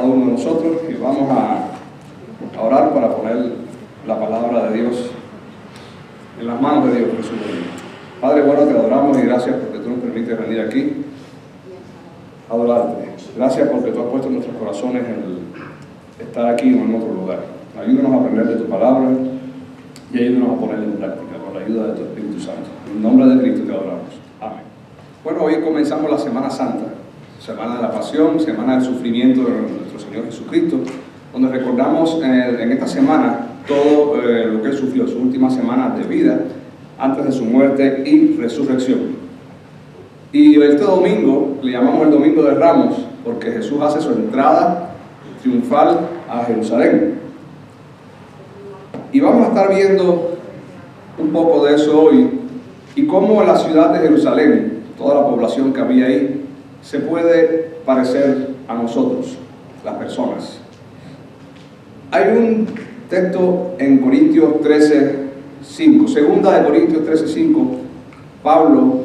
cada uno de nosotros y vamos a orar para poner la palabra de Dios en las manos de Dios, Jesús. Padre bueno, te adoramos y gracias porque tú nos permites venir aquí a adorarte. Gracias porque tú has puesto en nuestros corazones el estar aquí y no en otro lugar. Ayúdanos a aprender de tu palabra y ayúdanos a ponerla en práctica con la ayuda de tu Espíritu Santo. En nombre de Cristo te adoramos. Amén. Bueno, hoy comenzamos la Semana Santa, Semana de la Pasión, Semana del Sufrimiento de nuestro Señor Jesucristo, donde recordamos en esta semana todo lo que Él sufrió, sus últimas semanas de vida, antes de su muerte y resurrección. Y este domingo le llamamos el Domingo de Ramos, porque Jesús hace su entrada triunfal a Jerusalén. Y vamos a estar viendo un poco de eso hoy, y cómo la ciudad de Jerusalén, toda la población que había ahí, se puede parecer a nosotros, las personas. Hay un texto en Corintios 13:5, segunda de Corintios 13:5, Pablo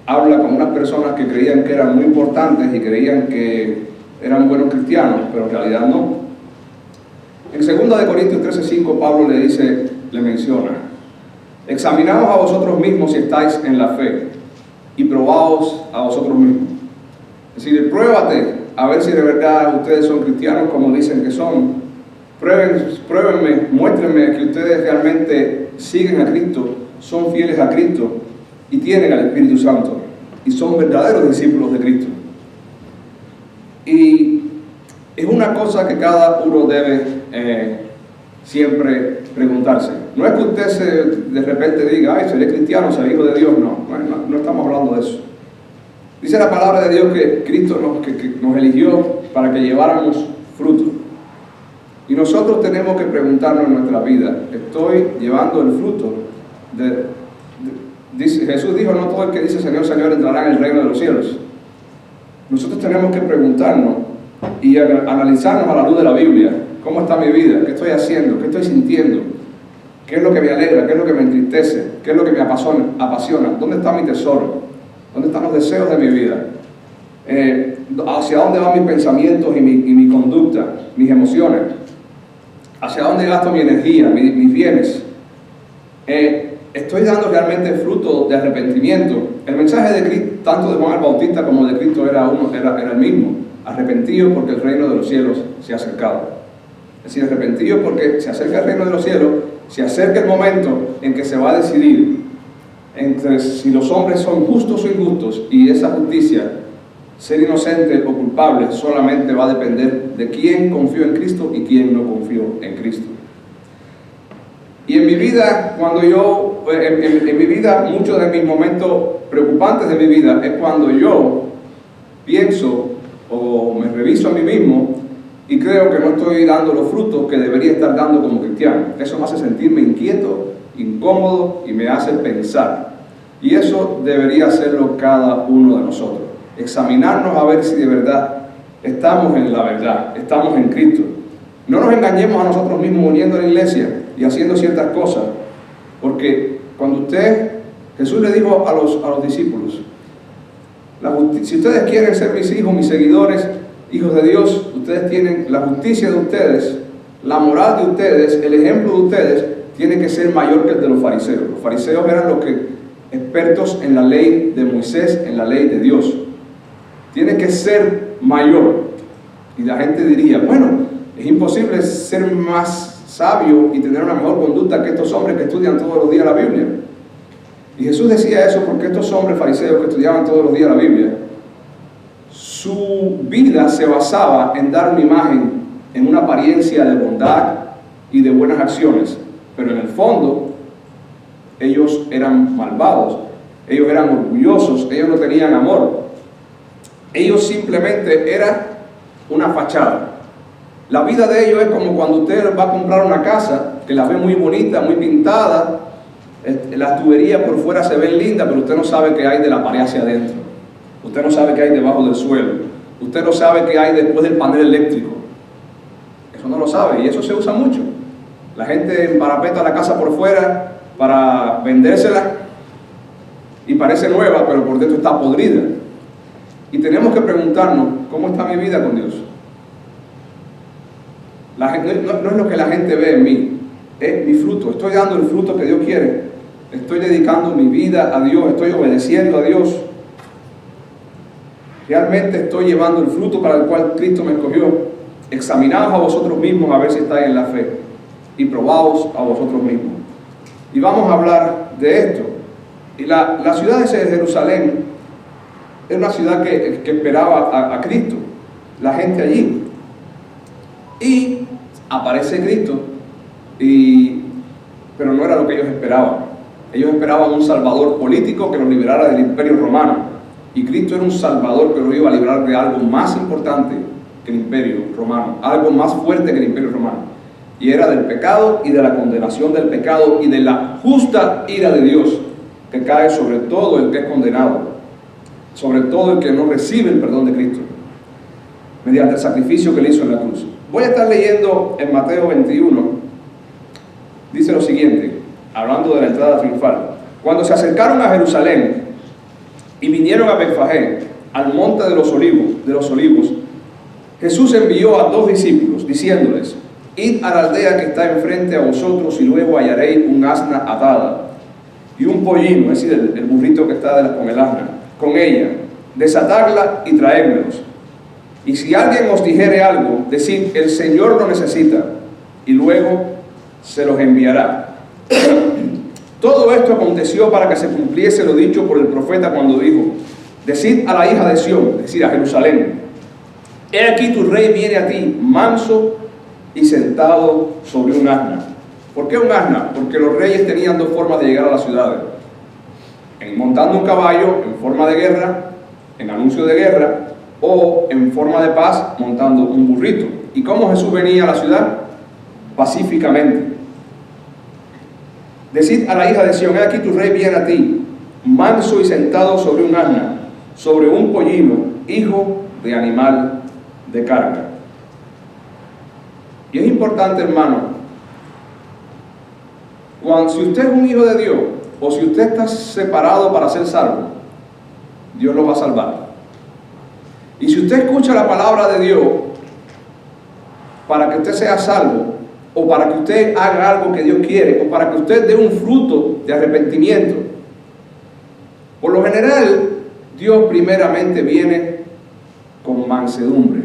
habla con unas personas que creían que eran muy importantes y creían que eran buenos cristianos, pero en realidad no. En segunda de Corintios 13:5, Pablo le menciona: examinaos a vosotros mismos si estáis en la fe, y probaos a vosotros mismos. Es decir, pruébate a ver si de verdad ustedes son cristianos como dicen que son. Pruébenme, muéstrenme que ustedes realmente siguen a Cristo, son fieles a Cristo y tienen al Espíritu Santo y son verdaderos discípulos de Cristo. Y es una cosa que cada uno debe siempre preguntarse. No es que usted de repente diga: ay, seré cristiano, seré hijo de Dios. No estamos hablando de eso. Dice la palabra de Dios que Cristo nos eligió para que lleváramos fruto. Y nosotros tenemos que preguntarnos en nuestra vida: ¿estoy llevando el fruto? Jesús dijo: no todo el que dice Señor, Señor entrará en el reino de los cielos. Nosotros tenemos que preguntarnos y analizarnos a la luz de la Biblia. ¿Cómo está mi vida? ¿Qué estoy haciendo? ¿Qué estoy sintiendo? ¿Qué es lo que me alegra? ¿Qué es lo que me entristece? ¿Qué es lo que me apasiona? ¿Dónde está mi tesoro? ¿Dónde están los deseos de mi vida? ¿Hacia dónde van mis pensamientos y mi conducta, mis emociones? ¿Hacia dónde gasto mi energía, mis bienes? ¿Estoy dando realmente fruto de arrepentimiento? El mensaje de Cristo, tanto de Juan el Bautista como de Cristo, era el mismo: arrepentidos porque el reino de los cielos se ha acercado. Es decir, arrepentidos porque se acerca el reino de los cielos, se acerca el momento en que se va a decidir entre si los hombres son justos o injustos, y esa justicia, ser inocente o culpable, solamente va a depender de quién confió en Cristo y quién no confió en Cristo. Y en mi vida, en mi vida, muchos de mis momentos preocupantes de mi vida es cuando yo pienso o me reviso a mí mismo y creo que no estoy dando los frutos que debería estar dando como cristiano. Eso me hace sentirme inquieto, incómodo y me hace pensar. Y eso debería hacerlo cada uno de nosotros. Examinarnos a ver si de verdad estamos en la verdad, estamos en Cristo. No nos engañemos a nosotros mismos uniendo a la iglesia y haciendo ciertas cosas, porque cuando Jesús le dijo a los discípulos: si ustedes quieren ser mis hijos, mis seguidores, hijos de Dios, ustedes tienen la justicia de ustedes, la moral de ustedes, el ejemplo de ustedes tiene que ser mayor que el de los fariseos. Los fariseos eran los expertos en la ley de Moisés, en la ley de Dios. Tiene que ser mayor. Y la gente diría: bueno, es imposible ser más sabio y tener una mejor conducta que estos hombres que estudian todos los días la Biblia. Y Jesús decía eso porque estos hombres fariseos que estudiaban todos los días la Biblia, su vida se basaba en dar una imagen, en una apariencia de bondad y de buenas acciones, pero en el fondo ellos eran malvados, ellos eran orgullosos, ellos no tenían amor. Ellos simplemente eran una fachada. La vida de ellos es como cuando usted va a comprar una casa, que la ve muy bonita, muy pintada, las tuberías por fuera se ven lindas, pero usted no sabe qué hay de la pared hacia adentro. Usted no sabe qué hay debajo del suelo. Usted no sabe qué hay después del panel eléctrico. Eso no lo sabe, y eso se usa mucho. La gente emparapeta la casa por fuera para vendérsela y parece nueva, pero por dentro está podrida. Y tenemos que preguntarnos: ¿cómo está mi vida con Dios? No es lo que la gente ve en mí, es mi fruto. Estoy dando el fruto que Dios quiere. Estoy dedicando mi vida a Dios, estoy obedeciendo a Dios. Realmente estoy llevando el fruto para el cual Cristo me escogió. Examinaos a vosotros mismos a ver si estáis en la fe, y probaos a vosotros mismos. Y vamos a hablar de esto. Y la ciudad de Jerusalén es una ciudad que esperaba a Cristo, la gente allí. Y aparece Cristo, pero no era lo que ellos esperaban. Ellos esperaban un salvador político que los liberara del imperio romano. Y Cristo era un salvador que los iba a librar de algo más importante que el imperio romano, algo más fuerte que el imperio romano. Y era del pecado y de la condenación del pecado y de la justa ira de Dios que cae sobre todo el que es condenado, sobre todo el que no recibe el perdón de Cristo, mediante el sacrificio que él hizo en la cruz. Voy a estar leyendo en Mateo 21, dice lo siguiente, hablando de la entrada triunfal. Cuando se acercaron a Jerusalén y vinieron a Betfagé, al monte de los olivos, Jesús envió a 2 discípulos, diciéndoles: id a la aldea que está enfrente a vosotros y luego hallaréis un asna atada y un pollino, es decir, el burrito que está con el asna, con ella, desatadla y traédmelos. Y si alguien os dijere algo, decid: el Señor lo necesita, y luego se los enviará. Todo esto aconteció para que se cumpliese lo dicho por el profeta cuando dijo: decid a la hija de Sión, es decir, a Jerusalén: he aquí tu rey viene a ti, manso y sentado sobre un asna. ¿Por qué un asna? Porque los reyes tenían 2 formas de llegar a las ciudades: montando un caballo en forma de guerra, en anuncio de guerra, o en forma de paz, montando un burrito. ¿Y cómo Jesús venía a la ciudad? Pacíficamente. Decid a la hija de Sión: he aquí tu rey viene a ti, manso y sentado sobre un asna, sobre un pollino, hijo de animal de carga. Y es importante, hermano, si usted es un hijo de Dios, o si usted está separado para ser salvo, Dios lo va a salvar. Y si usted escucha la palabra de Dios para que usted sea salvo, o para que usted haga algo que Dios quiere, o para que usted dé un fruto de arrepentimiento, por lo general, Dios primeramente viene con mansedumbre.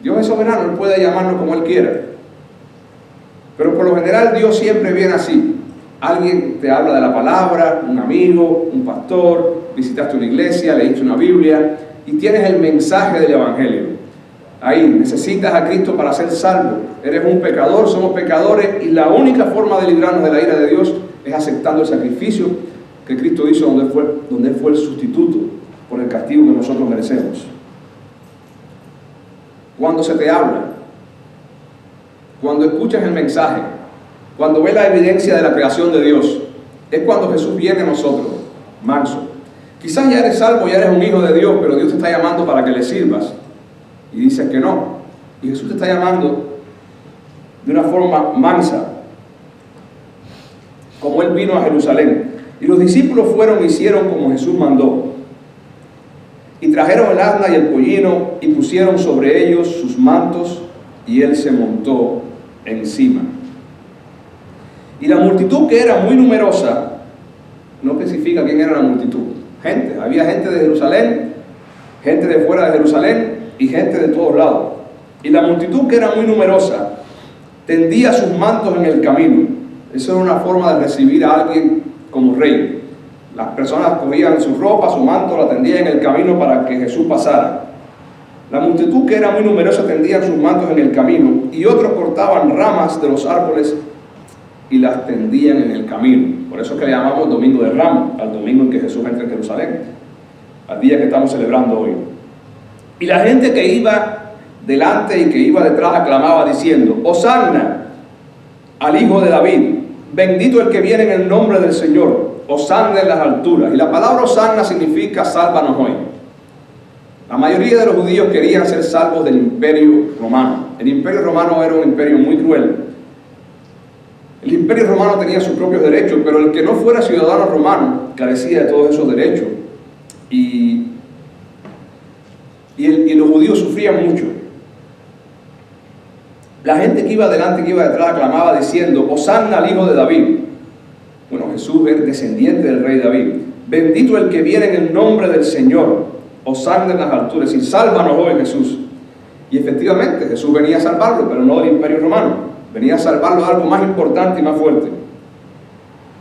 Dios es soberano, Él puede llamarlo como Él quiera. Pero por lo general Dios siempre viene así. Alguien te habla de la palabra, un amigo, un pastor, visitaste una iglesia, leíste una Biblia y tienes el mensaje del Evangelio. Ahí, necesitas a Cristo para ser salvo. Eres un pecador, somos pecadores, y la única forma de librarnos de la ira de Dios es aceptando el sacrificio que Cristo hizo donde Él fue el sustituto por el castigo que nosotros merecemos. Cuando se te habla, cuando escuchas el mensaje, cuando ves la evidencia de la creación de Dios, es cuando Jesús viene a nosotros, manso. Quizás ya eres salvo, ya eres un hijo de Dios, pero Dios te está llamando para que le sirvas. Y dices que no. Y Jesús te está llamando de una forma mansa, como Él vino a Jerusalén. Y los discípulos fueron y hicieron como Jesús mandó. Y trajeron el asna y el pollino y pusieron sobre ellos sus mantos, y Él se montó encima. Y la multitud, que era muy numerosa, no especifica quién era la multitud. Gente, había gente de Jerusalén, gente de fuera de Jerusalén y gente de todos lados. Y la multitud, que era muy numerosa, tendía sus mantos en el camino. Eso era una forma de recibir a alguien como rey. Las personas cogían su ropa, su manto, la tendían en el camino para que Jesús pasara. La multitud, que era muy numerosa, tendían sus mantos en el camino, y otros cortaban ramas de los árboles y las tendían en el camino. Por eso es que le llamamos Domingo de Ramos, al domingo en que Jesús entra en Jerusalén, al día que estamos celebrando hoy. Y la gente que iba delante y que iba detrás aclamaba diciendo: Hosanna al Hijo de David, bendito el que viene en el nombre del Señor, Hosanna en las alturas. Y la palabra Hosanna significa sálvanos hoy. La mayoría de los judíos querían ser salvos del imperio romano. El imperio romano era un imperio muy cruel. El imperio romano tenía sus propios derechos, pero el que no fuera ciudadano romano carecía de todos esos derechos. Y los judíos sufrían mucho. La gente que iba adelante, que iba detrás, aclamaba diciendo: Hosanna al Hijo de David. Bueno, Jesús es descendiente del rey David. Bendito el que viene en el nombre del Señor. Hosanna en las alturas. Y sálvanos hoy, Jesús. Y efectivamente, Jesús venía a salvarlo, pero no del Imperio Romano. Venía a salvarlo de algo más importante y más fuerte.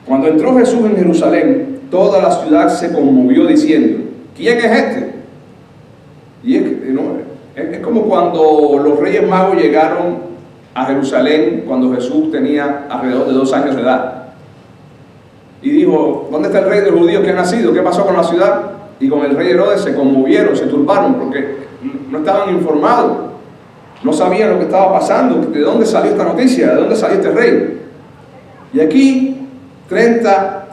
Cuando entró Jesús en Jerusalén, toda la ciudad se conmovió diciendo: ¿quién es este? Y es como cuando los Reyes Magos llegaron a Jerusalén cuando Jesús tenía alrededor de 2 años de edad. Y dijo: ¿dónde está el rey de los judíos que ha nacido? ¿Qué pasó con la ciudad? Y con el rey Herodes se conmovieron, se turbaron, porque no estaban informados, no sabían lo que estaba pasando, de dónde salió esta noticia, de dónde salió este rey. Y aquí, 30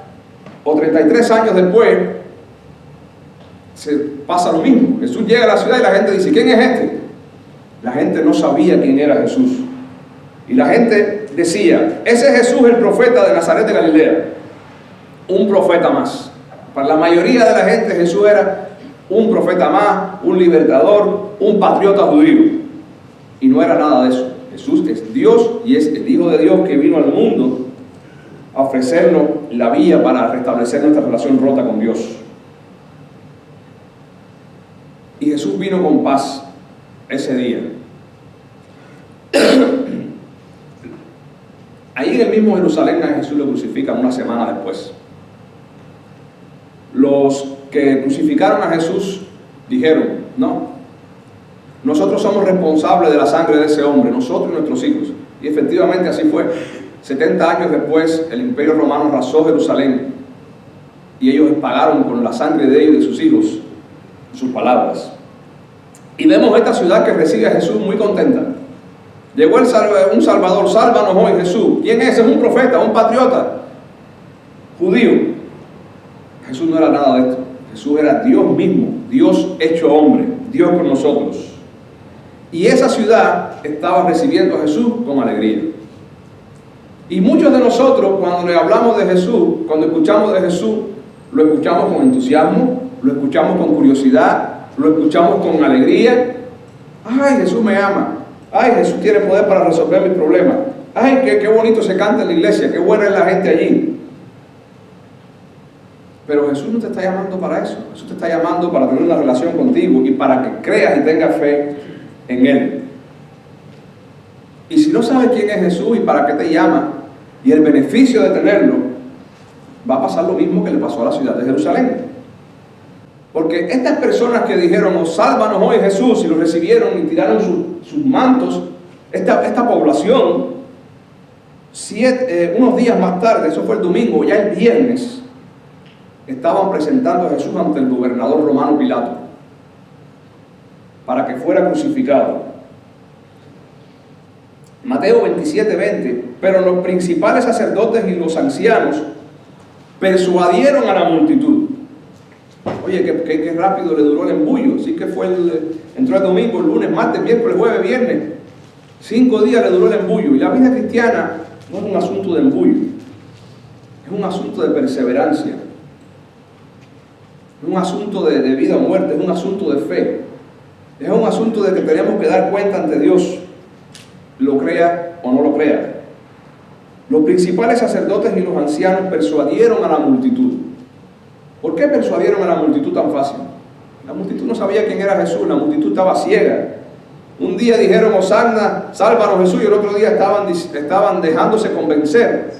o 33 años después, se pasa lo mismo. Jesús llega a la ciudad y la gente dice: ¿quién es este? La gente no sabía quién era Jesús. Y la gente decía: ese es Jesús, el profeta de Nazaret de Galilea. Un profeta más. Para la mayoría de la gente Jesús era un profeta más, un libertador, un patriota judío. Y no era nada de eso. Jesús es Dios y es el Hijo de Dios que vino al mundo a ofrecernos la vía para restablecer nuestra relación rota con Dios. Y Jesús vino con paz ese día. Ahí en el mismo Jerusalén a Jesús lo crucifican una semana después. Los que crucificaron a Jesús dijeron: no, nosotros somos responsables de la sangre de ese hombre, nosotros y nuestros hijos. Y efectivamente así fue. 70 años después el Imperio Romano arrasó Jerusalén y ellos pagaron con la sangre de ellos y de sus hijos sus palabras. Y vemos esta ciudad que recibe a Jesús muy contenta. Llegó un Salvador, sálvanos hoy, Jesús. ¿Quién es? Es un profeta, un patriota judío. Jesús no era nada de esto. Jesús era Dios mismo, Dios hecho hombre, Dios con nosotros. Y esa ciudad estaba recibiendo a Jesús con alegría. Y muchos de nosotros, cuando le hablamos de Jesús, cuando escuchamos de Jesús, lo escuchamos con entusiasmo, lo escuchamos con curiosidad, lo escuchamos con alegría. ¡Ay, Jesús me ama! ¡Ay, Jesús tiene poder para resolver mis problemas! ¡Ay, qué bonito se canta en la iglesia! ¡Qué buena es la gente allí! Pero Jesús no te está llamando para eso. Jesús te está llamando para tener una relación contigo y para que creas y tengas fe en Él. Y si no sabes quién es Jesús y para qué te llama y el beneficio de tenerlo, va a pasar lo mismo que le pasó a la ciudad de Jerusalén. Porque estas personas que dijeron: oh, sálvanos hoy, Jesús, y lo recibieron y tiraron sus mantos, esta población, unos días más tarde, eso fue el domingo, ya el viernes, estaban presentando a Jesús ante el gobernador romano Pilato para que fuera crucificado. Mateo 27:20. Pero los principales sacerdotes y los ancianos persuadieron a la multitud. Oye, qué rápido le duró el embullo. Sí que entró el domingo, el lunes, martes, miércoles, jueves, viernes. 5 días le duró el embullo. Y la vida cristiana no es un asunto de embullo, es un asunto de perseverancia. Es un asunto de vida o muerte, es un asunto de fe. Es un asunto de que tenemos que dar cuenta ante Dios, lo crea o no lo crea. Los principales sacerdotes y los ancianos persuadieron a la multitud. ¿Por qué persuadieron a la multitud tan fácil? La multitud no sabía quién era Jesús, la multitud estaba ciega. Un día dijeron: Hosanna, sálvanos Jesús, y el otro día estaban dejándose convencer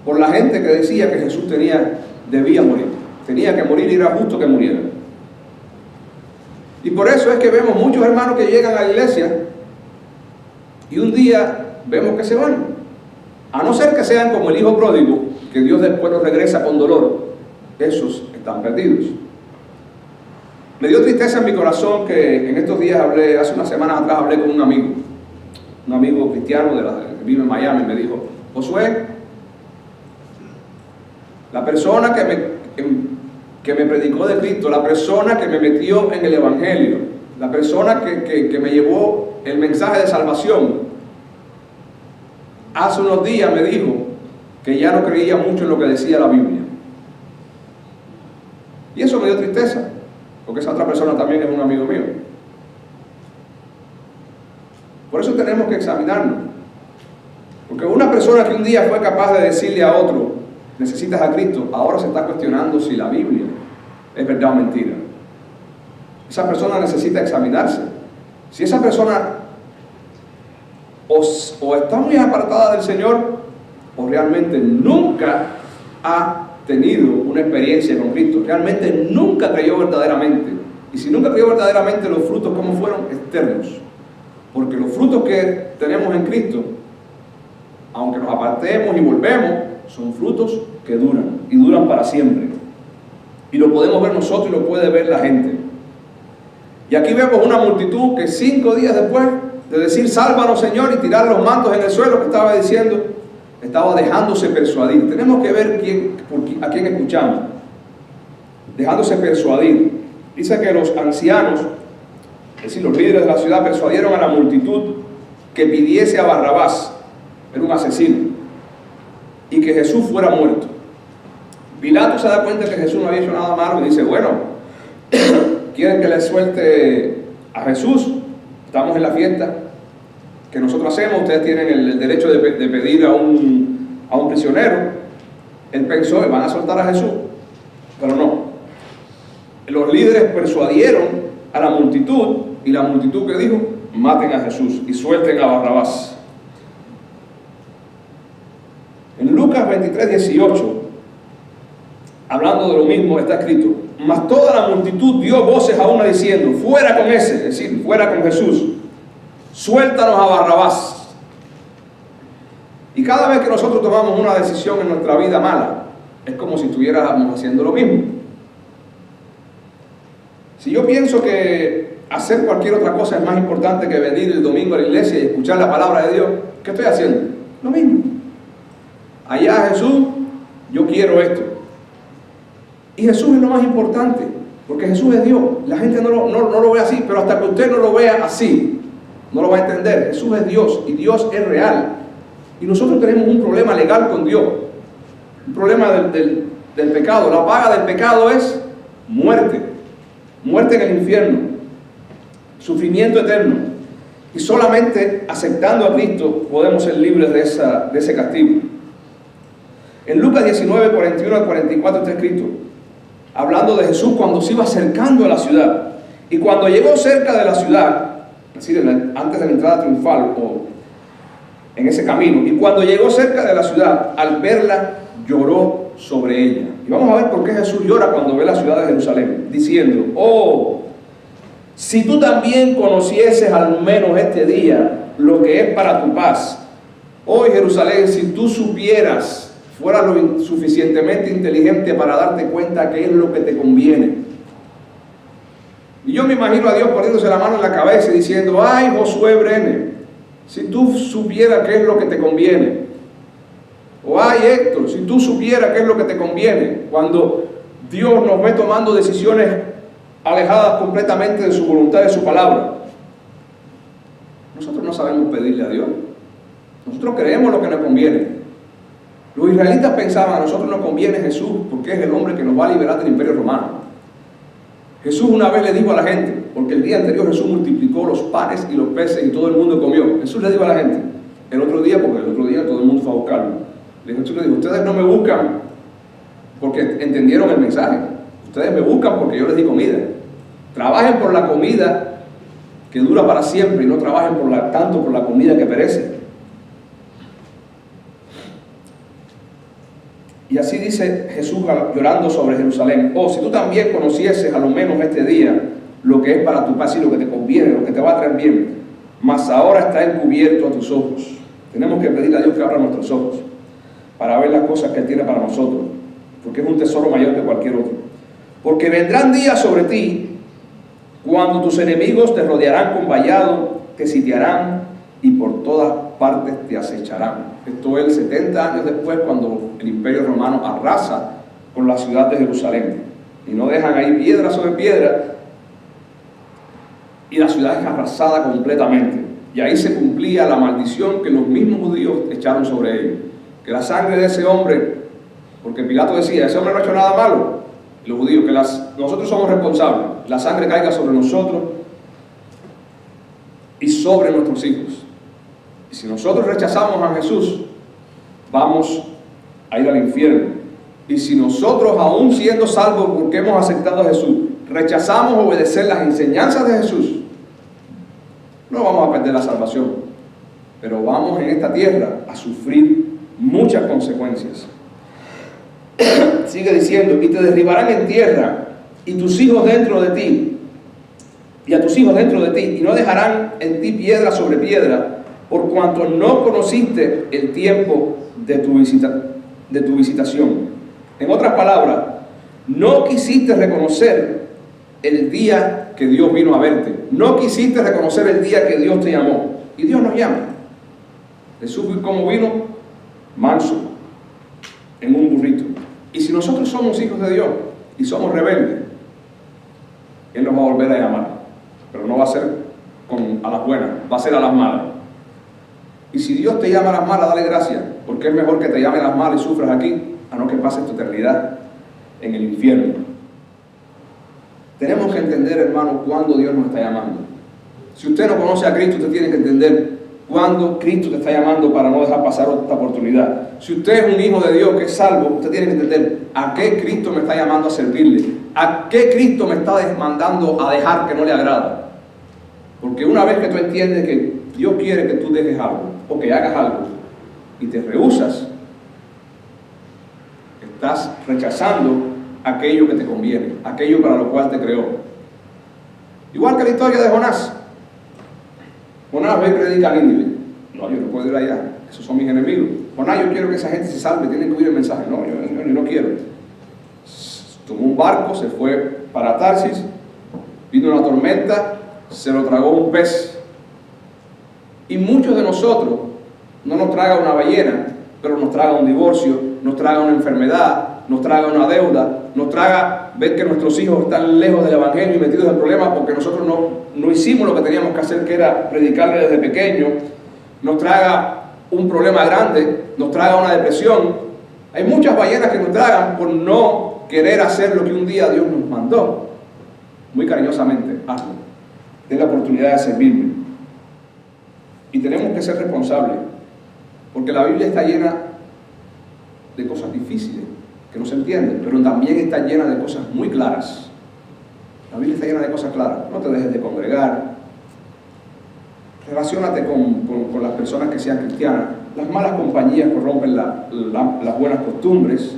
por la gente que decía que Jesús debía morir. Tenía que morir y era justo que muriera. Y por eso es que vemos muchos hermanos que llegan a la iglesia y un día vemos que se van. A no ser que sean como el hijo pródigo, que Dios después los regresa con dolor. Esos están perdidos. Me dio tristeza en mi corazón que en estos días hace unas semanas atrás hablé con un amigo cristiano que vive en Miami, y me dijo: Josué, la persona que me predicó de Cristo, la persona que me metió en el Evangelio, la persona que me llevó el mensaje de salvación, hace unos días me dijo que ya no creía mucho en lo que decía la Biblia. Y eso me dio tristeza, porque esa otra persona también es un amigo mío. Por eso tenemos que examinarnos. Porque una persona que un día fue capaz de decirle a otro, necesitas a Cristo, ahora se está cuestionando si la Biblia es verdad o mentira. Esa persona necesita examinarse. Si esa persona o está muy apartada del Señor, o realmente nunca ha tenido una experiencia con Cristo, realmente nunca creyó verdaderamente. Y si nunca creyó verdaderamente, los frutos, ¿cómo fueron? Externos. Porque los frutos que tenemos en Cristo, aunque nos apartemos y volvemos, son frutos que duran, y duran para siempre. Y lo podemos ver nosotros y lo puede ver la gente. Y aquí vemos una multitud que 5 días después de decir, sálvanos Señor, y tirar los mantos en el suelo, que estaba diciendo, estaba dejándose persuadir. Tenemos que ver a quién escuchamos. Dejándose persuadir. Dice que los ancianos, es decir, los líderes de la ciudad, persuadieron a la multitud que pidiese a Barrabás, era un asesino, y que Jesús fuera muerto. Pilato se da cuenta que Jesús no había hecho nada malo y dice, bueno, ¿quieren que le suelte a Jesús? Estamos en la fiesta que nosotros hacemos, ustedes tienen el derecho de pedir a un prisionero. Él pensó, van a soltar a Jesús, pero no. Los líderes persuadieron a la multitud, y la multitud que dijo, maten a Jesús y suelten a Barrabás. En Lucas 23:18, hablando de lo mismo, está escrito, mas toda la multitud dio voces a una diciendo, fuera con ese, es decir, fuera con Jesús, suéltanos a Barrabás. Y cada vez que nosotros tomamos una decisión en nuestra vida mala, es como si estuviéramos haciendo lo mismo. Si yo pienso que hacer cualquier otra cosa es más importante que venir el domingo a la iglesia y escuchar la palabra de Dios, ¿qué estoy haciendo? Lo mismo. Allá Jesús, yo quiero esto. Y Jesús es lo más importante, porque Jesús es Dios. La gente no lo ve así, pero hasta que usted no lo vea así, no lo va a entender. Jesús es Dios y Dios es real. Y nosotros tenemos un problema legal con Dios, un problema del pecado. La paga del pecado es muerte, muerte en el infierno, sufrimiento eterno. Y solamente aceptando a Cristo podemos ser libres de ese castigo. En Lucas 19, 41 al 44 está escrito, hablando de Jesús cuando se iba acercando a la ciudad. Y cuando llegó cerca de la ciudad, es decir, antes de la entrada triunfal o en ese camino, y cuando llegó cerca de la ciudad, al verla, lloró sobre ella. Y vamos a ver por qué Jesús llora cuando ve la ciudad de Jerusalén, diciendo, oh, si tú también conocieses al menos este día lo que es para tu paz. Oh Jerusalén, si tú supieras, fuera lo suficientemente inteligente para darte cuenta qué es lo que te conviene. Y yo me imagino a Dios poniéndose la mano en la cabeza y diciendo, ay Josué Brene, si tú supieras qué es lo que te conviene. O ay Héctor, si tú supieras qué es lo que te conviene. Cuando Dios nos ve tomando decisiones alejadas completamente de su voluntad y de su palabra. Nosotros no sabemos pedirle a Dios. Nosotros creemos lo que nos conviene. Los israelitas pensaban, a nosotros nos conviene Jesús porque es el hombre que nos va a liberar del imperio romano. Jesús una vez le dijo a la gente, porque el día anterior Jesús multiplicó los panes y los peces y todo el mundo comió. Jesús le dijo a la gente, el otro día, porque el otro día todo el mundo fue a buscarlo. Jesús le dijo, ustedes no me buscan porque entendieron el mensaje. Ustedes me buscan porque yo les di comida. Trabajen por la comida que dura para siempre y no trabajen tanto por la comida que perece. Y así dice Jesús llorando sobre Jerusalén. Oh, si tú también conocieses a lo menos este día lo que es para tu paz y lo que te conviene, lo que te va a traer bien, mas ahora está encubierto a tus ojos. Tenemos que pedirle a Dios que abra nuestros ojos para ver las cosas que Él tiene para nosotros, porque es un tesoro mayor que cualquier otro. Porque vendrán días sobre ti cuando tus enemigos te rodearán con vallado, te sitiarán y por todas partes te acecharán. Esto es 70 años después, cuando el imperio romano arrasa con la ciudad de Jerusalén. Y no dejan ahí piedra sobre piedra. Y la ciudad es arrasada completamente. Y ahí se cumplía la maldición que los mismos judíos echaron sobre ellos. Que la sangre de ese hombre, porque Pilato decía, ese hombre no ha hecho nada malo. Y los judíos, que nosotros somos responsables. La sangre caiga sobre nosotros y sobre nuestros hijos. Y si nosotros rechazamos a Jesús, vamos a ir al infierno. Y si nosotros, aún siendo salvos porque hemos aceptado a Jesús, rechazamos obedecer las enseñanzas de Jesús, no vamos a perder la salvación, pero vamos en esta tierra a sufrir muchas consecuencias. Sigue diciendo, y te derribarán en tierra, y tus hijos dentro de ti, y a tus hijos dentro de ti, y no dejarán en ti piedra sobre piedra, por cuanto no conociste el tiempo de tu visitación. En otras palabras, no quisiste reconocer el día que Dios vino a verte. No quisiste reconocer el día que Dios te llamó. Y Dios nos llama. Jesús, ¿cómo vino? Manso, en un burrito. Y si nosotros somos hijos de Dios y somos rebeldes, Él nos va a volver a llamar. Pero no va a ser a las buenas, va a ser a las malas. Y si Dios te llama a las malas, dale gracias, porque es mejor que te llame a las malas y sufras aquí, a no que pases tu eternidad en el infierno. Tenemos que entender, hermano, cuándo Dios nos está llamando. Si usted no conoce a Cristo, usted tiene que entender cuándo Cristo te está llamando para no dejar pasar esta oportunidad. Si usted es un hijo de Dios que es salvo, usted tiene que entender a qué Cristo me está llamando a servirle, a qué Cristo me está mandando a dejar que no le agrada. Porque una vez que tú entiendes que Dios quiere que tú dejes algo o que hagas algo y te rehusas, estás rechazando aquello que te conviene, aquello para lo cual te creó. Igual que la historia de Jonás. Jonás ve y predica a Nínive. No, yo no puedo ir allá, esos son mis enemigos. Jonás, yo quiero que esa gente se salve, tienen que oír el mensaje. No, yo no quiero. Tomó un barco, se fue para Tarsis, vino una tormenta, se lo tragó un pez. Y muchos de nosotros no nos traga una ballena, pero nos traga un divorcio, nos traga una enfermedad, nos traga una deuda, nos traga ver que nuestros hijos están lejos del evangelio y metidos en problemas porque nosotros no hicimos lo que teníamos que hacer, que era predicarle desde pequeño. Nos traga un problema grande, nos traga una depresión. Hay muchas ballenas que nos tragan por no querer hacer lo que un día Dios nos mandó. Muy cariñosamente, hazlo. Ten la oportunidad de servirme. Y tenemos que ser responsables, porque la Biblia está llena de cosas difíciles que no se entienden, pero también está llena de cosas muy claras. La Biblia está llena de cosas claras. No te dejes de congregar. Relaciónate con las personas que sean cristianas. Las malas compañías corrompen las buenas costumbres.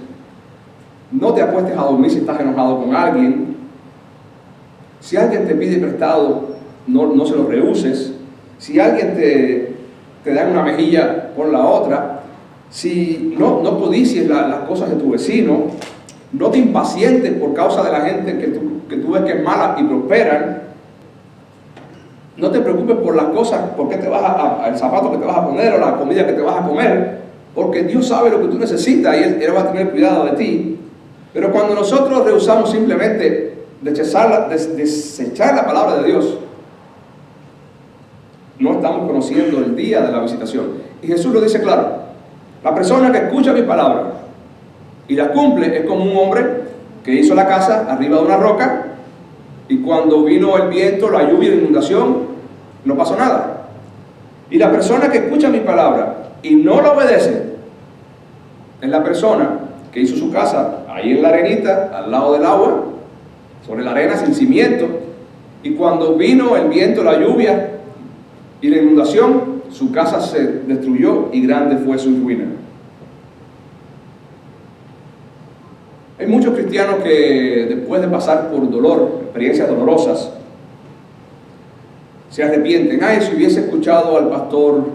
No te acuestes a dormir si estás enojado con alguien. Si alguien te pide prestado, no se lo rehuses. Si alguien te da una mejilla, pon la otra. Si no codicies las cosas de tu vecino, no te impacientes por causa de la gente que tú ves que es mala y prosperan. No te preocupes por las cosas, por qué te vas el zapato que te vas a poner o la comida que te vas a comer, porque Dios sabe lo que tú necesitas y Él va a tener cuidado de ti. Pero cuando nosotros rehusamos simplemente desechar la palabra de Dios, no estamos conociendo el día de la visitación. Y Jesús lo dice claro: la persona que escucha mi palabra y la cumple es como un hombre que hizo la casa arriba de una roca, y cuando vino el viento, la lluvia y la inundación, no pasó nada. Y la persona que escucha mi palabra y no la obedece es la persona que hizo su casa ahí en la arenita, al lado del agua, sobre la arena sin cimiento, y cuando vino el viento, la lluvia y la inundación, su casa se destruyó y grande fue su ruina. Hay muchos cristianos que después de pasar por dolor, experiencias dolorosas, se arrepienten. Ay, si hubiese escuchado al pastor.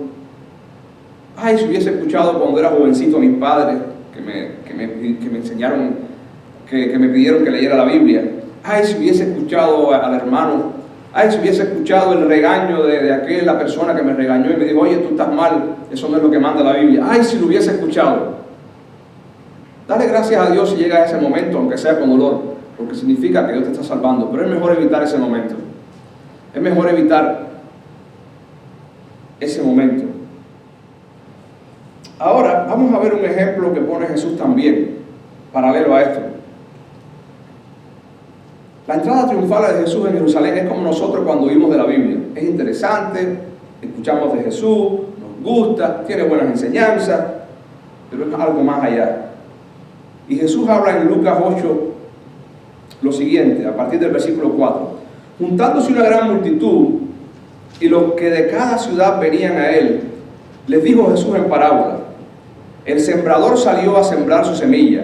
Ay, si hubiese escuchado cuando era jovencito a mis padres que me enseñaron, que me pidieron que leyera la Biblia. Ay, si hubiese escuchado al hermano. Ay, si hubiese escuchado el regaño de aquella persona que me regañó y me dijo: oye, tú estás mal, eso no es lo que manda la Biblia. Ay, si lo hubiese escuchado. Dale gracias a Dios si llega a ese momento, aunque sea con dolor, porque significa que Dios te está salvando. Pero es mejor evitar ese momento. Es mejor evitar ese momento. Ahora, vamos a ver un ejemplo que pone Jesús también, paralelo a esto. La entrada triunfal de Jesús en Jerusalén es como nosotros cuando oímos de la Biblia. Es interesante, escuchamos de Jesús, nos gusta, tiene buenas enseñanzas, pero es algo más allá. Y Jesús habla en Lucas 8 lo siguiente, a partir del versículo 4. Juntándose una gran multitud, y los que de cada ciudad venían a él, les dijo Jesús en parábola: el sembrador salió a sembrar su semilla,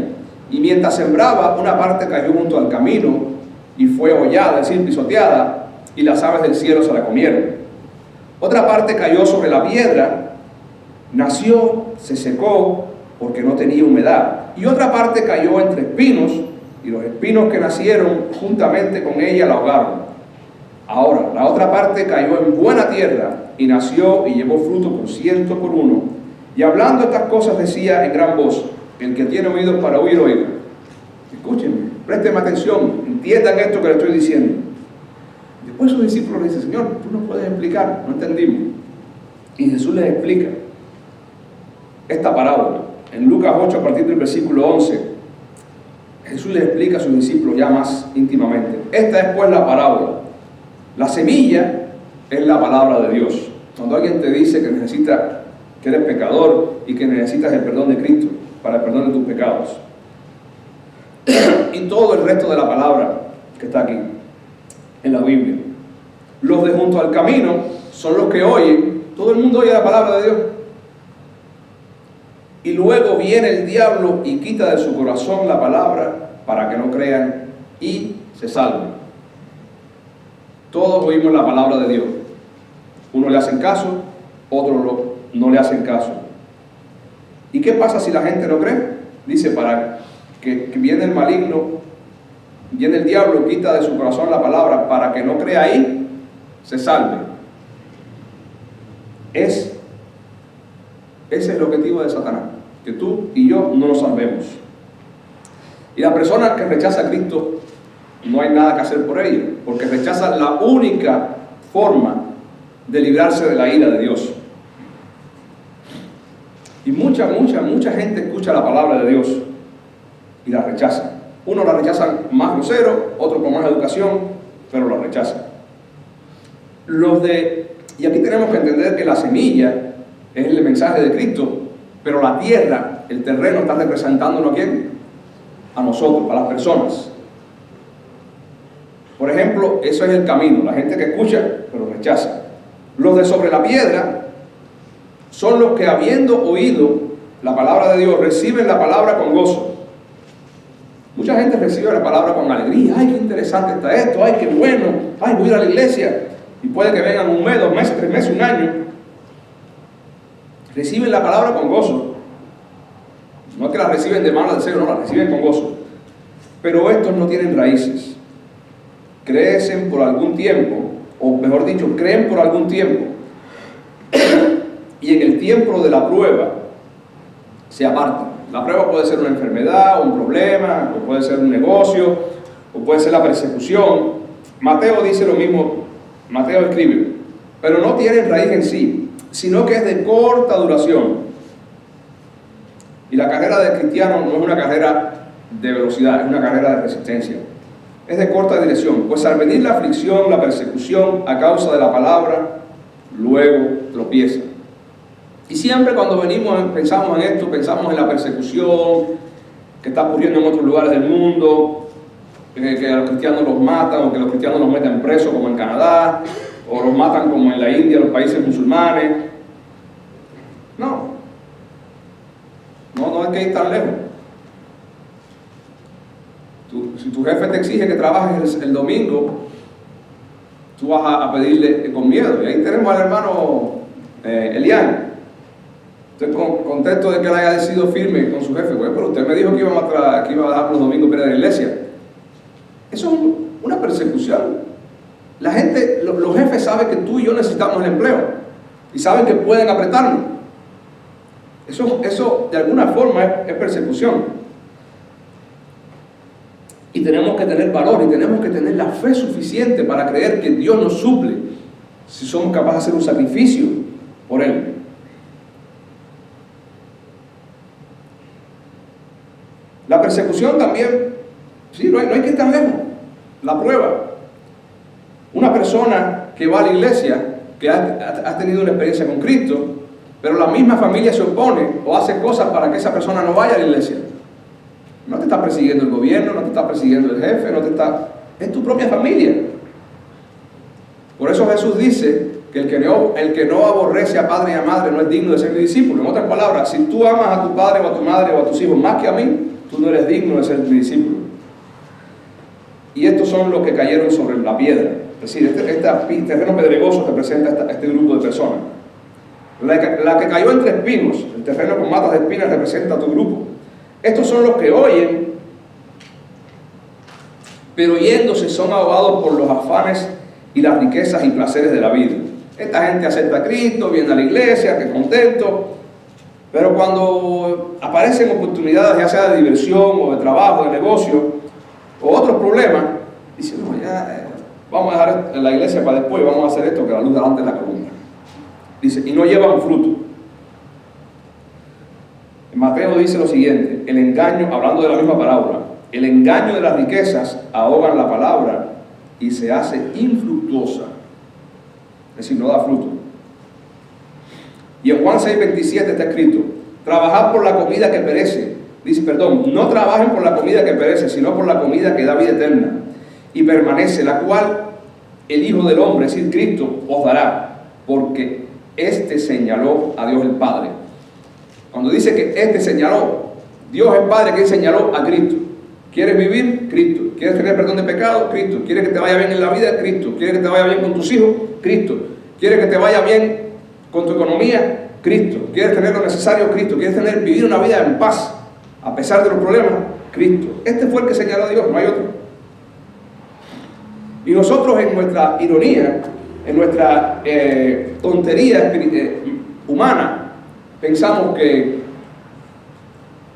y mientras sembraba, una parte cayó junto al camino, y fue hollada, es decir, pisoteada, y las aves del cielo se la comieron. Otra parte cayó sobre la piedra, nació, se secó, porque no tenía humedad. Y otra parte cayó entre espinos, y los espinos que nacieron juntamente con ella la ahogaron. Ahora, la otra parte cayó en buena tierra, y nació y llevó fruto por 100 por 1. Y hablando estas cosas decía en gran voz: el que tiene oídos para oír, oiga. Escúchenme, préstenme atención, entiendan esto que le estoy diciendo. Después sus discípulos le dicen: Señor, tú nos puedes explicar, no entendimos. Y Jesús les explica esta parábola. En Lucas 8, a partir del versículo 11, Jesús les explica a sus discípulos ya más íntimamente. Esta es pues la parábola. La semilla es la palabra de Dios. Cuando alguien te dice que eres pecador y que necesitas el perdón de Cristo para el perdón de tus pecados, y todo el resto de la palabra que está aquí en la Biblia. Los de junto al camino son los que oyen. Todo el mundo oye la palabra de Dios, y luego viene el diablo y quita de su corazón la palabra para que no crean y se salven. Todos oímos la palabra de Dios. Unos le hacen caso, otros no le hacen caso. ¿Y qué pasa si la gente no cree? Dice, para que viene el maligno, viene el diablo, quita de su corazón la palabra para que no crea y se salve. Ese es el objetivo de Satanás, que tú y yo no nos salvemos. Y la persona que rechaza a Cristo, no hay nada que hacer por ella, porque rechaza la única forma de librarse de la ira de Dios. Y mucha gente escucha la palabra de Dios y la rechaza. Unos la rechazan más grosero, otros con más educación, pero la rechazan. Y aquí tenemos que entender que la semilla es el mensaje de Cristo, pero la tierra, el terreno, está representándonos ¿a quién? A nosotros, a las personas. Por ejemplo, eso es el camino, la gente que escucha, pero rechaza. Los de sobre la piedra son los que, habiendo oído la palabra de Dios, reciben la palabra con gozo. Mucha gente recibe la palabra con alegría. ¡Ay, qué interesante está esto! ¡Ay, qué bueno! ¡Ay, voy a ir a la iglesia! Y puede que vengan 1 mes, 2 meses, 3 meses, 1 año. Reciben la palabra con gozo. No es que la reciben de mala deseo, no, la reciben con gozo. Pero estos no tienen raíces. Crecen por algún tiempo, o mejor dicho, creen por algún tiempo. Y en el tiempo de la prueba se apartan. La prueba puede ser una enfermedad, un problema, o puede ser un negocio, o puede ser la persecución. Mateo dice lo mismo, Mateo escribe, pero no tienen raíz en sí, sino que es de corta duración. Y la carrera del cristiano no es una carrera de velocidad, es una carrera de resistencia. Es de corta dirección, pues al venir la aflicción, la persecución a causa de la palabra, luego tropieza. Y siempre cuando pensamos en esto, pensamos en la persecución que está ocurriendo en otros lugares del mundo, que a los cristianos los matan, o que los cristianos los meten presos como en Canadá, o los matan como en la India, los países musulmanes. No hay que ir tan lejos. Si tu jefe te exige que trabajes el domingo, tú vas a pedirle con miedo. Y ahí tenemos al hermano Elian. Estoy contento de que él haya sido firme con su jefe. Bueno, pero usted me dijo que iba a dejar los domingos para ir a la iglesia. Eso es una persecución. La gente, los jefes saben que tú y yo necesitamos el empleo y saben que pueden apretarnos. Eso de alguna forma es persecución. Y tenemos que tener valor y tenemos que tener la fe suficiente para creer que Dios nos suple si somos capaces de hacer un sacrificio por Él. La persecución también, sí, no hay que ir tan lejos. La prueba. Una persona que va a la iglesia, que ha tenido una experiencia con Cristo, pero la misma familia se opone o hace cosas para que esa persona no vaya a la iglesia. No te está persiguiendo el gobierno, no te está persiguiendo el jefe, es tu propia familia. Por eso Jesús dice que el que no aborrece a padre y a madre no es digno de ser mi discípulo. En otras palabras, si tú amas a tu padre o a tu madre o a tus hijos más que a mí, tú no eres digno de ser mi discípulo. Y estos son los que cayeron sobre la piedra. Es decir, este terreno pedregoso representa este grupo de personas. La que cayó entre espinos, el terreno con matas de espinas, representa a tu grupo. Estos son los que oyen, pero yéndose son ahogados por los afanes y las riquezas y placeres de la vida. Esta gente acepta a Cristo, viene a la iglesia, que contento, pero cuando aparecen oportunidades, ya sea de diversión o de trabajo, de negocio, o otros problemas, dicen, no, ya vamos a dejar la iglesia para después, vamos a hacer esto, que la luz delante de la columna. Dice, y no llevan fruto. Mateo dice lo siguiente, el engaño, hablando de la misma parábola, el engaño de las riquezas ahogan la palabra y se hace infructuosa, es decir, no da fruto. Y en Juan 6:27 está escrito, trabajad por la comida que perece, dice, perdón, no trabajen por la comida que perece, sino por la comida que da vida eterna y permanece, la cual el Hijo del Hombre, es decir, Cristo, os dará, porque éste señaló a Dios el Padre. Cuando dice que éste señaló, Dios el Padre que señaló a Cristo. ¿Quieres vivir? Cristo. ¿Quieres tener perdón de pecado? Cristo. ¿Quieres que te vaya bien en la vida? Cristo. ¿Quieres que te vaya bien con tus hijos? Cristo. ¿Quieres que te vaya bien con tu economía? Cristo. ¿Quieres tener lo necesario? Cristo. ¿Quieres vivir una vida en paz a pesar de los problemas? Cristo. Este fue el que señaló a Dios, no hay otro. Y nosotros en nuestra ironía, en nuestra tontería humana, pensamos que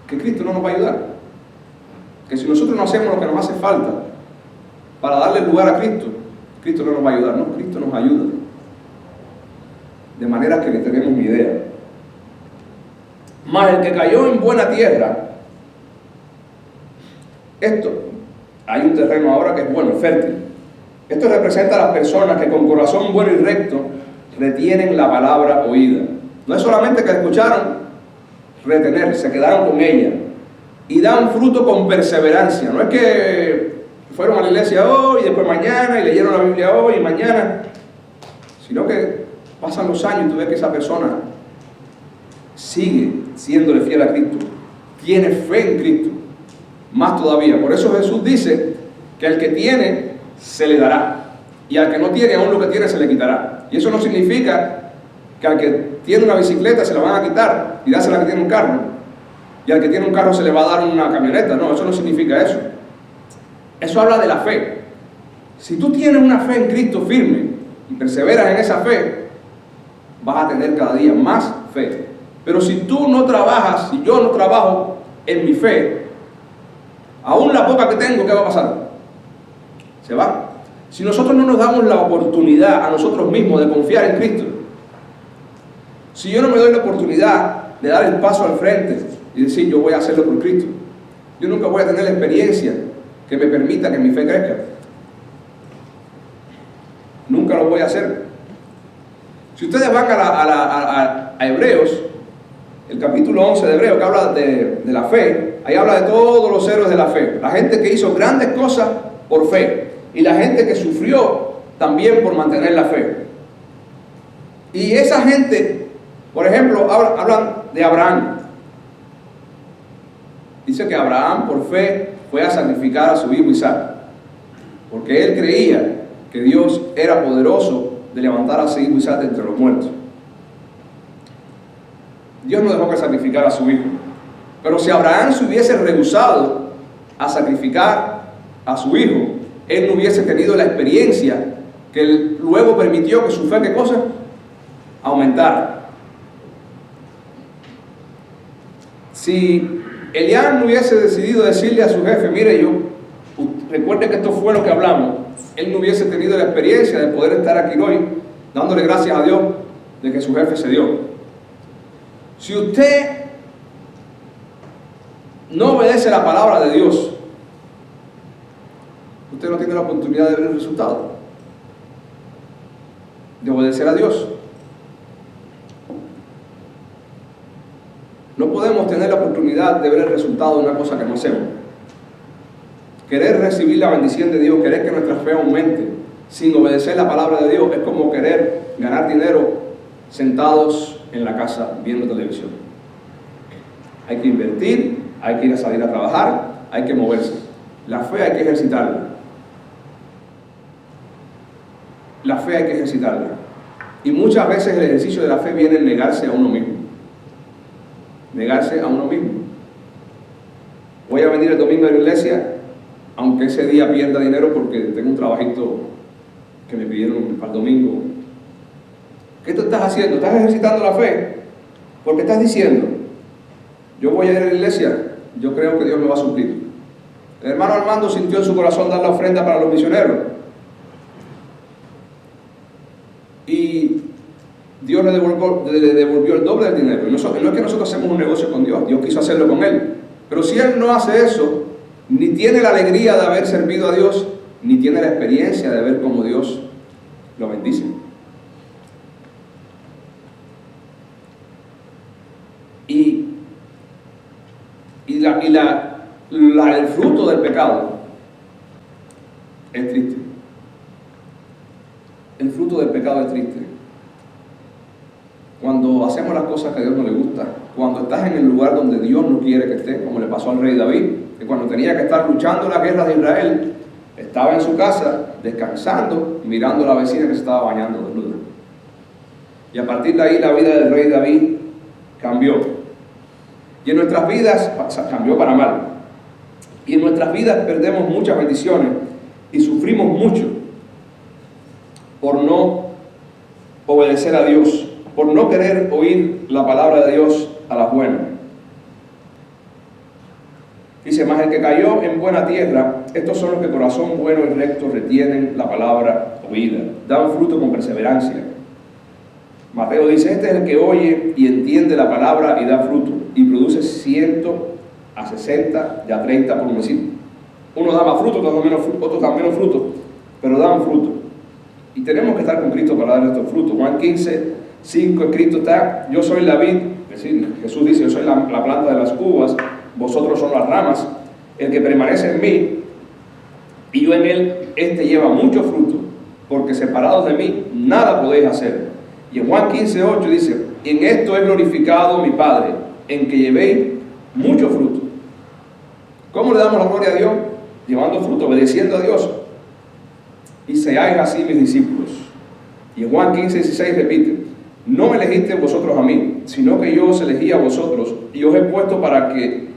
Cristo no nos va a ayudar. Que si nosotros no hacemos lo que nos hace falta para darle lugar a Cristo, Cristo no nos va a ayudar. No, Cristo nos ayuda. De manera que ni tenemos ni idea. Mas el que cayó en buena tierra, hay un terreno ahora que es bueno, fértil. Esto representa a las personas que con corazón bueno y recto retienen la palabra oída. No es solamente que escucharon, retener, se quedaron con ella y dan fruto con perseverancia. No es que fueron a la iglesia hoy y después mañana y leyeron la Biblia hoy y mañana, sino que pasan los años y tú ves que esa persona sigue siéndole fiel a Cristo, tiene fe en Cristo, más todavía. Por eso Jesús dice que al que tiene se le dará y al que no tiene, aún lo que tiene se le quitará. Y eso no significa que al que tiene una bicicleta se la van a quitar y dársela al que tiene un carro, y al que tiene un carro se le va a dar una camioneta. No, eso no significa eso. Eso habla de la fe. Si tú tienes una fe en Cristo firme y perseveras en esa fe, vas a tener cada día más fe. Pero si tú no trabajas, si yo no trabajo en mi fe, aún la poca que tengo, ¿qué va a pasar? Se va. Si nosotros no nos damos la oportunidad a nosotros mismos de confiar en Cristo, si yo no me doy la oportunidad de dar el paso al frente y decir yo voy a hacerlo por Cristo, yo nunca voy a tener la experiencia que me permita que mi fe crezca. Nunca lo voy a hacer. Si ustedes van a Hebreos, el capítulo 11 de Hebreos, que habla de la fe, ahí habla de todos los héroes de la fe, la gente que hizo grandes cosas por fe y la gente que sufrió también por mantener la fe. Y esa gente, por ejemplo, hablan de Abraham. Dice que Abraham por fe fue a sacrificar a su hijo Isaac, porque él creía que Dios era poderoso de levantar a su hijo Isaac de entre los muertos. Dios no dejó que sacrificara a su hijo, pero si Abraham se hubiese rehusado a sacrificar a su hijo, él no hubiese tenido la experiencia que luego permitió que su fe, ¿qué cosa? Aumentara. Si Eliab no hubiese decidido decirle a su jefe, mire, recuerde que esto fue lo que hablamos, él no hubiese tenido la experiencia de poder estar aquí hoy dándole gracias a Dios de que su jefe se dio. Si usted no obedece la palabra de Dios, usted no tiene la oportunidad de ver el resultado de obedecer a Dios. No podemos tener la oportunidad de ver el resultado de una cosa que no hacemos. Querer recibir la bendición de Dios, querer que nuestra fe aumente sin obedecer la palabra de Dios, es como querer ganar dinero sentados en la casa viendo televisión. Hay que invertir, hay que ir a salir a trabajar, hay que moverse. La fe hay que ejercitarla. La fe hay que ejercitarla. Y muchas veces el ejercicio de la fe viene en negarse a uno mismo. Negarse a uno mismo. Voy a venir el domingo a la iglesia, aunque ese día pierda dinero porque tengo un trabajito que me pidieron para el domingo. ¿Qué tú estás haciendo? ¿Estás ejercitando la fe? Porque estás diciendo, yo voy a ir a la iglesia, yo creo que Dios me va a suplir. El hermano Armando sintió en su corazón dar la ofrenda para los misioneros. Y Dios le devolvió el doble del dinero. Y no es que nosotros hacemos un negocio con Dios, Dios quiso hacerlo con Él. Pero si Él no hace eso, ni tiene la alegría de haber servido a Dios, ni tiene la experiencia de ver cómo Dios lo bendice. El fruto del pecado es triste. El fruto del pecado es triste. Cuando hacemos las cosas que a Dios no le gusta, cuando estás en el lugar donde Dios no quiere que estés, como le pasó al rey David, que cuando tenía que estar luchando la guerra de Israel, estaba en su casa descansando, mirando a la vecina que se estaba bañando desnuda. Y a partir de ahí la vida del rey David cambió. Y en nuestras vidas cambió para mal. Y en nuestras vidas perdemos muchas bendiciones y sufrimos mucho por no obedecer a Dios, por no querer oír la palabra de Dios a las buenas. Dice, mas el que cayó en buena tierra, estos son los que corazón bueno y recto retienen la palabra oída, dan fruto con perseverancia. Mateo dice, este es el que oye y entiende la palabra y da fruto, y produce 100, a 60 y a 30 por un decir. Uno da más fruto, otros dan menos fruto, pero dan fruto. Y tenemos que estar con Cristo para dar estos frutos. Juan 15, 5, escrito está, yo soy la vid, es decir, Jesús dice, yo soy la planta de las uvas, vosotros son las ramas, el que permanece en mí y yo en él, este lleva mucho fruto, porque separados de mí nada podéis hacer. Y en Juan 15, 8 dice, en esto es glorificado mi Padre, en que llevéis mucho fruto. ¿Cómo le damos la gloria a Dios? Llevando fruto, obedeciendo a Dios. Y seáis así mis discípulos. Y en Juan 15, 16 repite, no me elegisteis vosotros a mí, sino que yo os elegí a vosotros, y os he puesto para que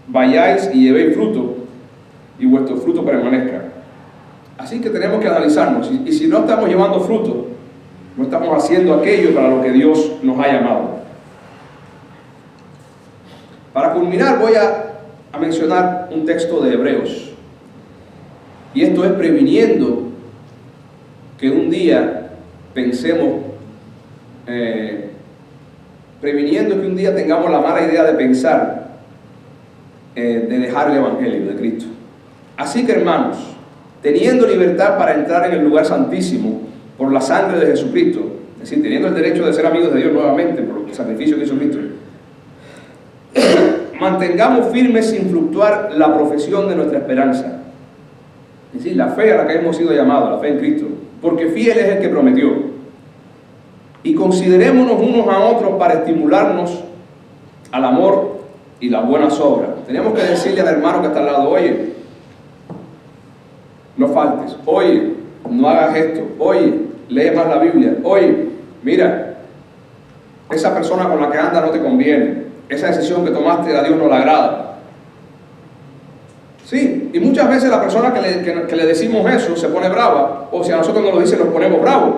vayáis y llevéis fruto, y vuestro fruto permanezca. Así que tenemos que analizarnos, y si no estamos llevando fruto, no estamos haciendo aquello para lo que Dios nos ha llamado. Para culminar voy a mencionar un texto de Hebreos. Y esto es previniendo que un día pensemos, previniendo que un día tengamos la mala idea de pensar, de dejar el Evangelio de Cristo. Así que hermanos, teniendo libertad para entrar en el lugar santísimo por la sangre de Jesucristo, es decir, teniendo el derecho de ser amigos de Dios nuevamente por el sacrificio que hizo Cristo, mantengamos firmes sin fluctuar la profesión de nuestra esperanza. Es decir, la fe a la que hemos sido llamados, la fe en Cristo, porque fiel es el que prometió. Y considerémonos unos a otros para estimularnos al amor y las buenas obras. Tenemos que decirle al hermano que está al lado, oye, no faltes, oye, no hagas esto, oye, lee más la Biblia, oye, mira, esa persona con la que andas no te conviene, esa decisión que tomaste a Dios no le agrada. Sí, y muchas veces la persona que le decimos eso se pone brava, o si a nosotros nos lo dicen nos ponemos bravos.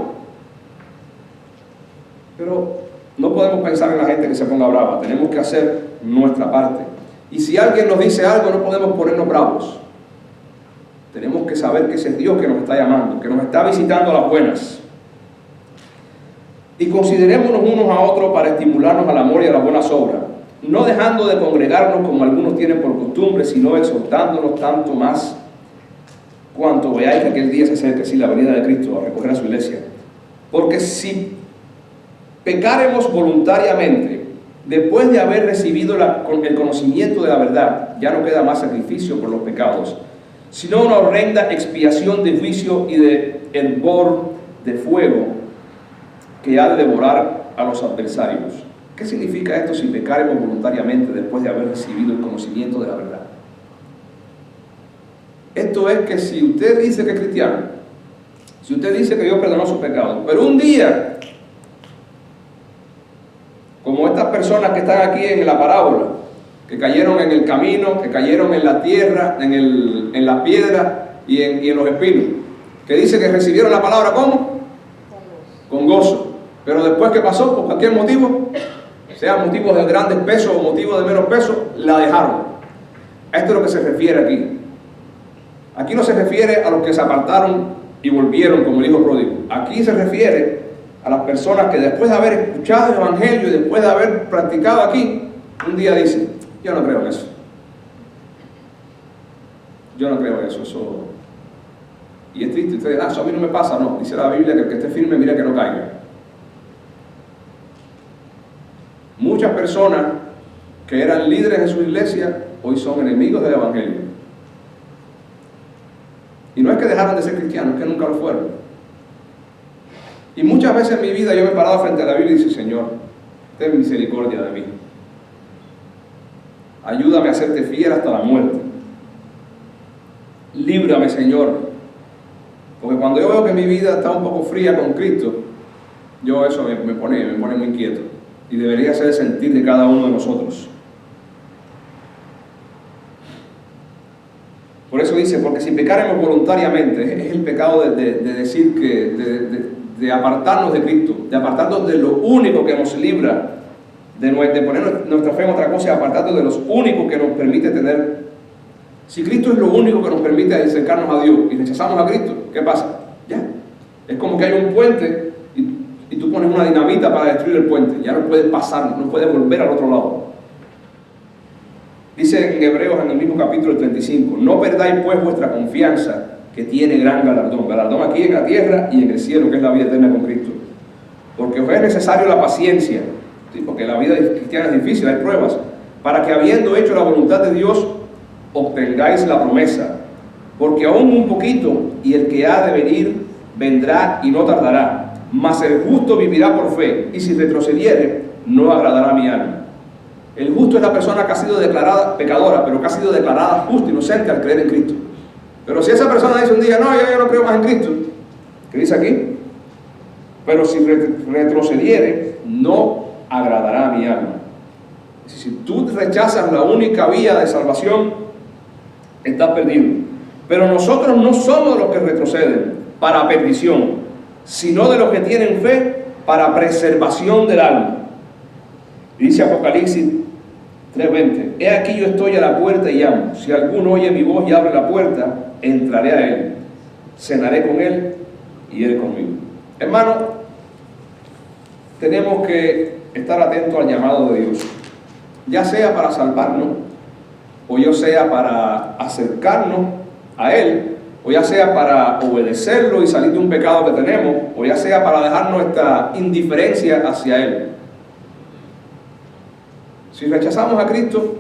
Pero no podemos pensar en la gente que se ponga brava, tenemos que hacer nuestra parte. Y si alguien nos dice algo, no podemos ponernos bravos. Tenemos que saber que ese es Dios que nos está llamando, que nos está visitando a las buenas. Y considerémonos unos a otros para estimularnos al amor y a las buenas obras, no dejando de congregarnos como algunos tienen por costumbre, sino exhortándonos tanto más cuanto veáis que aquel día se acerca, sí, la venida de Cristo a recoger a su iglesia. Porque si pecaremos voluntariamente, Después de haber recibido el conocimiento de la verdad, ya no queda más sacrificio por los pecados, sino una horrenda expiación de juicio y de hervor de fuego que ha de devorar a los adversarios. ¿Qué significa esto si pecaremos voluntariamente después de haber recibido el conocimiento de la verdad? Esto es que si usted dice que es cristiano, si usted dice que Dios perdonó sus pecados, pero un día, como estas personas que están aquí en la parábola, que cayeron en el camino, que cayeron en la tierra, en la piedra y en los espinos, que dice que recibieron la palabra ¿cómo? Con gozo. Pero después, ¿qué pasó? Por cualquier motivo, sean motivos de grandes pesos o motivos de menos peso, la dejaron. A esto es lo que se refiere aquí. Aquí no se refiere a los que se apartaron y volvieron como el hijo pródigo. Aquí se refiere a las personas que después de haber escuchado el evangelio y después de haber practicado aquí, un día dicen, yo no creo en eso. Yo no creo en eso. Y es triste. Ustedes, eso a mí no me pasa. No, dice la Biblia que el que esté firme, mira que no caiga. Muchas personas que eran líderes en su iglesia, hoy son enemigos del evangelio. Y no es que dejaron de ser cristianos, es que nunca lo fueron. Y muchas veces en mi vida yo me he parado frente a la Biblia y dice, Señor, ten misericordia de mí. Ayúdame a serte fiel hasta la muerte. Líbrame, Señor. Porque cuando yo veo que mi vida está un poco fría con Cristo, eso me pone muy inquieto. Y debería ser el sentir de cada uno de nosotros. Por eso dice, porque si pecaremos voluntariamente, es el pecado de decir que, de apartarnos de Cristo, de apartarnos de lo único que nos libra, de poner nuestra fe en otra cosa y apartarnos de los únicos que nos permite tener. Si Cristo es lo único que nos permite acercarnos a Dios y rechazamos a Cristo, ¿qué pasa? Ya. Es como que hay un puente y tú pones una dinamita para destruir el puente. Ya no puedes pasar, no puedes volver al otro lado. Dice en Hebreos, en el mismo capítulo 35, no perdáis pues vuestra confianza, que tiene gran galardón. Galardón aquí en la tierra y en el cielo, que es la vida eterna con Cristo. Porque os es necesario la paciencia, ¿sí? Porque la vida cristiana es difícil, hay pruebas, para que habiendo hecho la voluntad de Dios, obtengáis la promesa. Porque aún un poquito, y el que ha de venir, vendrá y no tardará. Mas el justo vivirá por fe, y si retrocediere, no agradará a mi alma. El justo es la persona que ha sido declarada pecadora, pero que ha sido declarada justa, inocente al creer en Cristo. Pero si esa persona dice un día, no, yo no creo más en Cristo, ¿qué dice aquí? Pero si retrocediere, no agradará a mi alma. Si tú rechazas la única vía de salvación, estás perdido. Pero nosotros no somos los que retroceden para perdición, sino de los que tienen fe para preservación del alma. Dice Apocalipsis 3:20, he aquí yo estoy a la puerta y llamo. Si alguno oye mi voz y abre la puerta, entraré a él, cenaré con él y él conmigo. Hermano, tenemos que estar atentos al llamado de Dios, ya sea para salvarnos, o ya sea para acercarnos a Él, o ya sea para obedecerlo y salir de un pecado que tenemos, o ya sea para dejar nuestra indiferencia hacia Él. Si rechazamos a Cristo,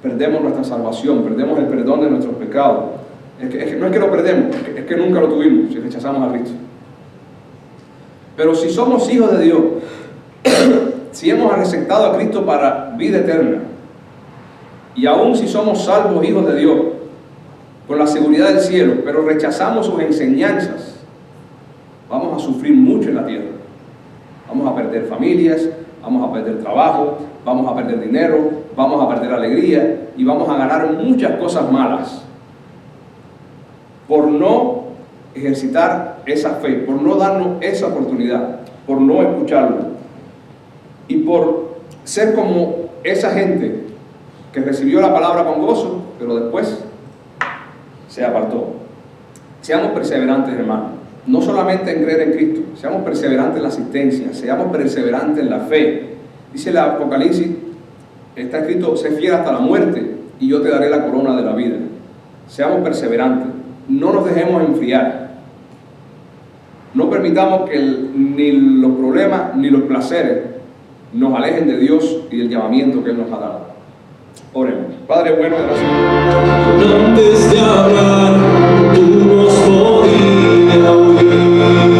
perdemos nuestra salvación, perdemos el perdón de nuestros pecados. No es que lo perdemos, es que nunca lo tuvimos si rechazamos a Cristo. Pero si somos hijos de Dios, si hemos aceptado a Cristo para vida eterna, y aún si somos salvos hijos de Dios, con la seguridad del cielo, pero rechazamos sus enseñanzas, vamos a sufrir mucho en la tierra. Vamos a perder familias, vamos a perder trabajo, vamos a perder dinero, vamos a perder alegría y vamos a ganar muchas cosas malas por no ejercitar esa fe, por no darnos esa oportunidad, por no escucharlo y por ser como esa gente que recibió la palabra con gozo, pero después se apartó. Seamos perseverantes, hermanos, no solamente en creer en Cristo, seamos perseverantes en la asistencia, seamos perseverantes en la fe. Dice el Apocalipsis, está escrito, sé fiel hasta la muerte y yo te daré la corona de la vida. Seamos perseverantes, no nos dejemos enfriar. No permitamos que ni los problemas ni los placeres nos alejen de Dios y del llamamiento que Él nos ha dado. Oremos. Padre bueno, gracias. Antes de hablar, tu voz podía oír.